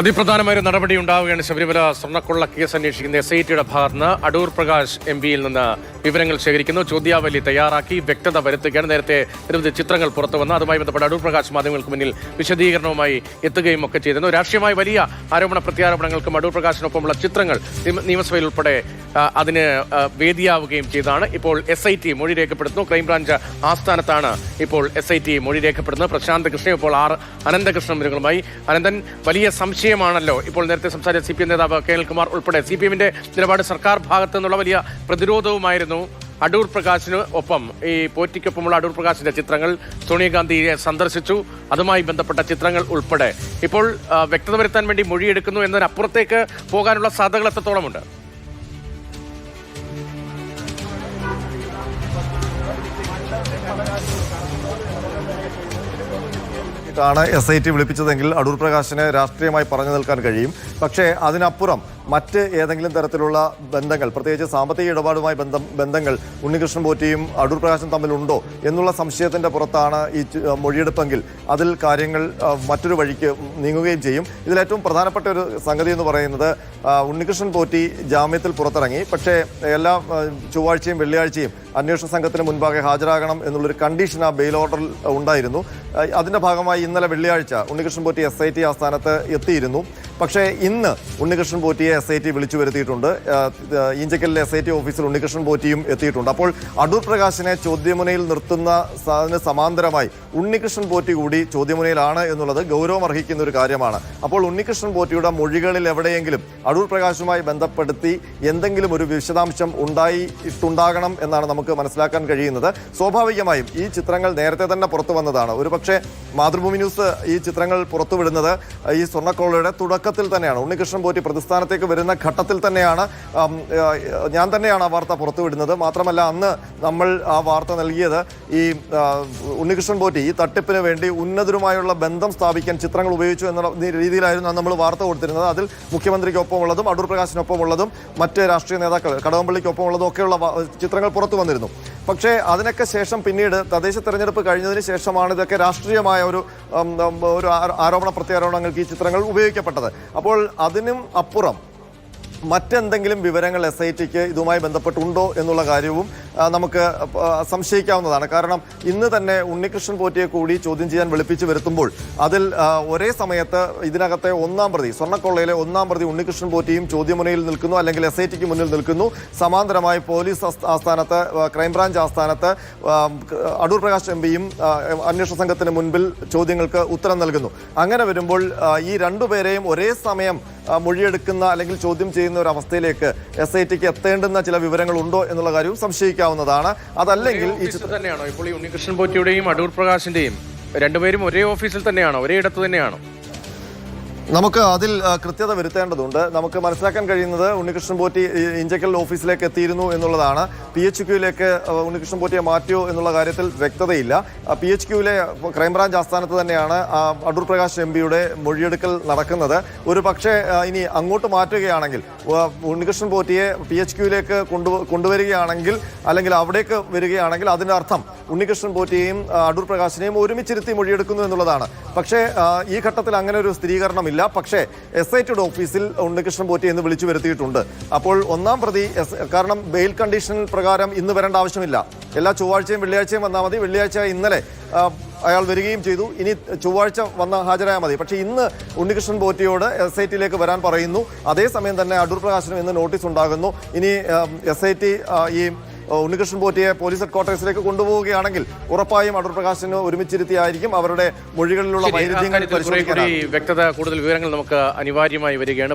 അതിപ്രധാനമായ നടപടി ഉണ്ടാവുകയാണ്. ശബരിമല സ്വർണ്ണക്കൊള്ള കേസ് അന്വേഷിക്കുന്ന SITയുടെ ഭാഗത്തുനിന്ന് അടൂർ പ്രകാശ് MP-യിൽ നിന്ന് വിവരങ്ങൾ ശേഖരിക്കുന്നു. ചോദ്യാവലി തയ്യാറാക്കി വ്യക്തത വരുത്തുകയാണ്. നേരത്തെ നിരവധി ചിത്രങ്ങൾ പുറത്തു വന്നു. അതുമായി ബന്ധപ്പെട്ട് അടൂർ പ്രകാശ് മാധ്യമങ്ങൾക്ക് മുന്നിൽ വിശദീകരണവുമായി എത്തുകയും ഒക്കെ ചെയ്തിരുന്നു. രാഷ്ട്രീയമായ വലിയ ആരോപണ പ്രത്യാരോപണങ്ങൾക്കും അടൂർ പ്രകാശിനൊപ്പമുള്ള ചിത്രങ്ങൾ നിയമസഭയിൽ ഉൾപ്പെടെ അതിന് വേദിയാവുകയും ചെയ്താണ്. ഇപ്പോൾ SIT മൊഴി രേഖപ്പെടുത്തുന്നു. ക്രൈംബ്രാഞ്ച് ആസ്ഥാനത്താണ് ഇപ്പോൾ SIT മൊഴി രേഖപ്പെടുത്തുന്നത്. പ്രശാന്ത് കൃഷ്ണ ഇപ്പോൾ അനന്തകൃഷ്ണൻ വിവരങ്ങളുമായി. അനന്തൻ, വലിയ സംശയമാണല്ലോ ഇപ്പോൾ നേരത്തെ സംസാരിച്ച CPM നേതാവ് കേണൽകുമാർ ഉൾപ്പെടെ. CPM-ന്റെ നിലപാട് സർക്കാർ ഭാഗത്തു നിന്നുള്ള വലിയ പ്രതിരോധവുമായിരുന്നു. അടൂർ പ്രകാശിന് ഒപ്പം ഈ പോറ്റിക്കൊപ്പമുള്ള അടൂർ പ്രകാശിന്റെ ചിത്രങ്ങൾ സോണിയാഗാന്ധിയെ സന്ദർശിച്ചു, അതുമായി ബന്ധപ്പെട്ട ചിത്രങ്ങൾ ഉൾപ്പെടെ ഇപ്പോൾ വ്യക്തത വരുത്താൻ വേണ്ടി മൊഴിയെടുക്കുന്നു എന്നതിനപ്പുറത്തേക്ക് പോകാനുള്ള സാധ്യതകൾ എത്രത്തോളമുണ്ട്? SIT വിളിപ്പിച്ചതെങ്കിൽ അടൂർ പ്രകാശിന് രാഷ്ട്രീയമായി പറഞ്ഞു നിൽക്കാൻ കഴിയും. പക്ഷേ അതിനപ്പുറം മറ്റ് ഏതെങ്കിലും തരത്തിലുള്ള ബന്ധങ്ങൾ, പ്രത്യേകിച്ച് സാമ്പത്തിക ഇടപാടുമായി ബന്ധങ്ങൾ ഉണ്ണികൃഷ്ണൻ പോറ്റിയും അടൂർ പ്രകാശും തമ്മിലുണ്ടോ എന്നുള്ള സംശയത്തിന്റെ പുറത്താണ് ഈ മൊഴിയെടുപ്പെങ്കിൽ അതിൽ കാര്യങ്ങൾ മറ്റൊരു വഴിക്ക് നീങ്ങുകയും ചെയ്യും. ഇതിലേറ്റവും പ്രധാനപ്പെട്ട ഒരു സംഗതി എന്ന് പറയുന്നത് ഉണ്ണികൃഷ്ണൻ പോറ്റി ജാമ്യത്തിൽ പുറത്തിറങ്ങി. പക്ഷേ എല്ലാ ചൊവ്വാഴ്ചയും വെള്ളിയാഴ്ചയും അന്വേഷണ സംഘത്തിന് മുൻപാകെ ഹാജരാകണം എന്നുള്ളൊരു കണ്ടീഷൻ ആ ബെയിൽ ഓർഡറിൽ ഉണ്ടായിരുന്നു. അതിന്റെ ഭാഗമായി ഇന്നലെ വെള്ളിയാഴ്ച ഉണ്ണികൃഷ്ണൻ പോറ്റി SIT ആസ്ഥാനത്ത് എത്തിയിരുന്നു. പക്ഷേ ഇന്ന് ഉണ്ണികൃഷ്ണൻ പോറ്റിയെ SIT വിളിച്ചു വരുത്തിയിട്ടുണ്ട്. ഈഞ്ചക്കലിലെ SIT ഓഫീസിൽ ഉണ്ണികൃഷ്ണൻ പോറ്റിയും എത്തിയിട്ടുണ്ട്. അപ്പോൾ അടൂർ പ്രകാശിനെ ചോദ്യമുനയിൽ നിർത്തുന്നതിന് സമാന്തരമായി ഉണ്ണികൃഷ്ണൻ പോറ്റി കൂടി ചോദ്യമുനയിലാണ് എന്നുള്ളത് ഗൗരവമർഹിക്കുന്ന ഒരു കാര്യമാണ്. അപ്പോൾ ഉണ്ണികൃഷ്ണൻ പോറ്റിയുടെ മൊഴികളിൽ എവിടെയെങ്കിലും അടൂർ പ്രകാശുമായി ബന്ധപ്പെടുത്തി എന്തെങ്കിലും ഒരു വിശദാംശം ഉണ്ടായിട്ടുണ്ടാകണം എന്നാണ് നമുക്ക് മനസ്സിലാക്കാൻ കഴിയുന്നത്. സ്വാഭാവികമായും ഈ ചിത്രങ്ങൾ നേരത്തെ തന്നെ പുറത്തു വന്നതാണ്. ഒരുപക്ഷെ മാതൃഭൂമി ന്യൂസ് ഈ ചിത്രങ്ങൾ പുറത്തുവിടുന്നത് ഈ സ്വർണ്ണക്കൊള്ളയുടെ തുടക്കത്തിൽ തന്നെയാണ്. ഉണ്ണികൃഷ്ണൻ പോറ്റി പ്രതിസ്ഥാനത്തേക്ക് വരുന്ന ഘട്ടത്തിൽ തന്നെയാണ് ഞാൻ തന്നെയാണ് ആ വാർത്ത പുറത്തുവിടുന്നത്. മാത്രമല്ല അന്ന് നമ്മൾ ആ വാർത്ത നൽകിയത് ഈ ഉണ്ണികൃഷ്ണൻ പോറ്റി ഈ തട്ടിപ്പിന് വേണ്ടി ഉന്നതരുമായുള്ള ബന്ധം സ്ഥാപിക്കാൻ ചിത്രങ്ങൾ ഉപയോഗിച്ചു എന്നുള്ള രീതിയിലായിരുന്നു നമ്മൾ വാർത്ത കൊടുത്തിരുന്നത്. അതിൽ മുഖ്യമന്ത്രിക്കൊപ്പമുള്ളതും അടൂർ പ്രകാശിനൊപ്പമുള്ളതും മറ്റ് രാഷ്ട്രീയ നേതാക്കൾ കടകംപള്ളിക്കൊപ്പമുള്ളതും ഒക്കെയുള്ള ചിത്രങ്ങൾ പുറത്തു വന്നിരുന്നു. പക്ഷേ അതിനൊക്കെ ശേഷം പിന്നീട് തദ്ദേശ തെരഞ്ഞെടുപ്പ് കഴിഞ്ഞതിന് ശേഷമാണ് ഇതൊക്കെ രാഷ്ട്രീയമായ ഒരു ആരോപണ പ്രത്യാരോപണങ്ങൾക്ക് ഈ ചിത്രങ്ങൾ ഉപയോഗിക്കപ്പെട്ടത്. അപ്പോൾ അതിനും അപ്പുറം മറ്റെന്തെങ്കിലും വിവരങ്ങൾ SITക്ക് ഇതുമായി ബന്ധപ്പെട്ടുണ്ടോ എന്നുള്ള കാര്യവും നമുക്ക് സംശയിക്കാവുന്നതാണ്. കാരണം ഇന്ന് തന്നെ ഉണ്ണികൃഷ്ണൻ പോറ്റിയെ കൂടി ചോദ്യം ചെയ്യാൻ വിളിപ്പിച്ച് വരുത്തുമ്പോൾ അതിൽ ഒരേ സമയത്ത് ഇതിനകത്തെ ഒന്നാം പ്രതി, സ്വർണ്ണക്കൊള്ളയിലെ ഒന്നാം പ്രതി ഉണ്ണികൃഷ്ണൻ പോറ്റിയും ചോദ്യമുനയിൽ നിൽക്കുന്നു, അല്ലെങ്കിൽ SITക്ക് മുന്നിൽ നിൽക്കുന്നു. സമാന്തരമായി പോലീസ് ആസ്ഥാനത്ത്, ക്രൈംബ്രാഞ്ച് ആസ്ഥാനത്ത് അടൂർ പ്രകാശ് MP-യും അന്വേഷണ സംഘത്തിന് മുൻപിൽ ചോദ്യങ്ങൾക്ക് ഉത്തരം നൽകുന്നു. അങ്ങനെ വരുമ്പോൾ ഈ രണ്ടുപേരെയും ഒരേ സമയം മൊഴിയെടുക്കുന്ന അല്ലെങ്കിൽ ചോദ്യം ചെയ്യുന്ന ഒരു അവസ്ഥയിലേക്ക് SITക്ക് എത്തേണ്ടുന്ന ചില വിവരങ്ങൾ ഉണ്ടോ എന്നുള്ള കാര്യവും സംശയിക്കാവുന്നതാണ്. അതല്ലെങ്കിൽ ഈ ചിത്രം തന്നെയാണോ ഇപ്പോൾ ഈ ഉണ്ണികൃഷ്ണൻ പോറ്റിയുടെയും അടൂർ പ്രകാശിന്റെയും രണ്ടുപേരും ഒരേ ഓഫീസിൽ തന്നെയാണോ, ഒരേ ഇടത്ത് തന്നെയാണോ? നമുക്ക് അതിൽ കൃത്യത വരുത്തേണ്ടതുണ്ട്. നമുക്ക് മനസ്സിലാക്കാൻ കഴിയുന്നത് ഉണ്ണികൃഷ്ണൻ പോറ്റി ഇഞ്ചക്കൽ ഓഫീസിലേക്ക് എത്തിയിരുന്നു എന്നുള്ളതാണ്. PHQയിലേക്ക് ഉണ്ണികൃഷ്ണൻ പോറ്റിയെ മാറ്റിയോ എന്നുള്ള കാര്യത്തിൽ വ്യക്തതയില്ല. PHQയിലെ ക്രൈംബ്രാഞ്ച് ആസ്ഥാനത്ത് തന്നെയാണ് അടൂർ പ്രകാശ് MP-യുടെ മൊഴിയെടുക്കൽ നടക്കുന്നത്. ഒരു പക്ഷേ ഇനി അങ്ങോട്ട് മാറ്റുകയാണെങ്കിൽ, ഉണ്ണികൃഷ്ണൻ പോറ്റിയെ PHQയിലേക്ക് കൊണ്ടുവരികയാണെങ്കിൽ അല്ലെങ്കിൽ അവിടേക്ക് വരികയാണെങ്കിൽ അതിൻ്റെ അർത്ഥം ഉണ്ണികൃഷ്ണൻ പോറ്റിയെയും അടൂർ പ്രകാശിനെയും ഒരുമിച്ചിരുത്തി മൊഴിയെടുക്കുന്നു എന്നുള്ളതാണ്. പക്ഷേ ഈ ഘട്ടത്തിൽ അങ്ങനെ ഒരു സ്ഥിരീകരണമില്ല. പക്ഷേ SITയുടെ ഓഫീസിൽ ഉണ്ണികൃഷ്ണൻ പോറ്റി എന്ന് വിളിച്ചു വരുത്തിയിട്ടുണ്ട്. അപ്പോൾ ഒന്നാം പ്രതി, കാരണം ബെയിൽ കണ്ടീഷൻ പ്രകാരം ഇന്ന് വരേണ്ട ആവശ്യമില്ല, എല്ലാ ചൊവ്വാഴ്ചയും വെള്ളിയാഴ്ചയും വന്നാൽ മതി. വെള്ളിയാഴ്ച ഇന്നലെ അയാൾ വരികയും ചെയ്തു. ഇനി ചൊവ്വാഴ്ച വന്നാൽ മതി. പക്ഷേ ഇന്ന് ഉണ്ണികൃഷ്ണൻ പോറ്റിയോട് SITയിലേക്ക് വരാൻ പറയുന്നു. അതേസമയം തന്നെ അടൂർ പ്രകാശിനും ഇന്ന് നോട്ടീസ് ഉണ്ടാകുന്നു. ഇനി SIT ഈ ഉണ്ണികൃഷ്ണൻ പോറ്റിയെ പോലീസ് ഹെഡ്ക്വാർട്ടേഴ്സിലേക്ക് കൊണ്ടുപോവുകയാണെങ്കിൽ ഉറപ്പായും അടൂർ പ്രകാശിന് ഒരുമിച്ചിരുത്തിയായിരിക്കും അവരുടെ മൊഴികളിലുള്ള വൈരുദ്ധ്യങ്ങൾ പരിശോധിക്കാൻ. വ്യക്തത, കൂടുതൽ വിവരങ്ങൾ നമുക്ക് അനിവാര്യമായി വരികയാണ്.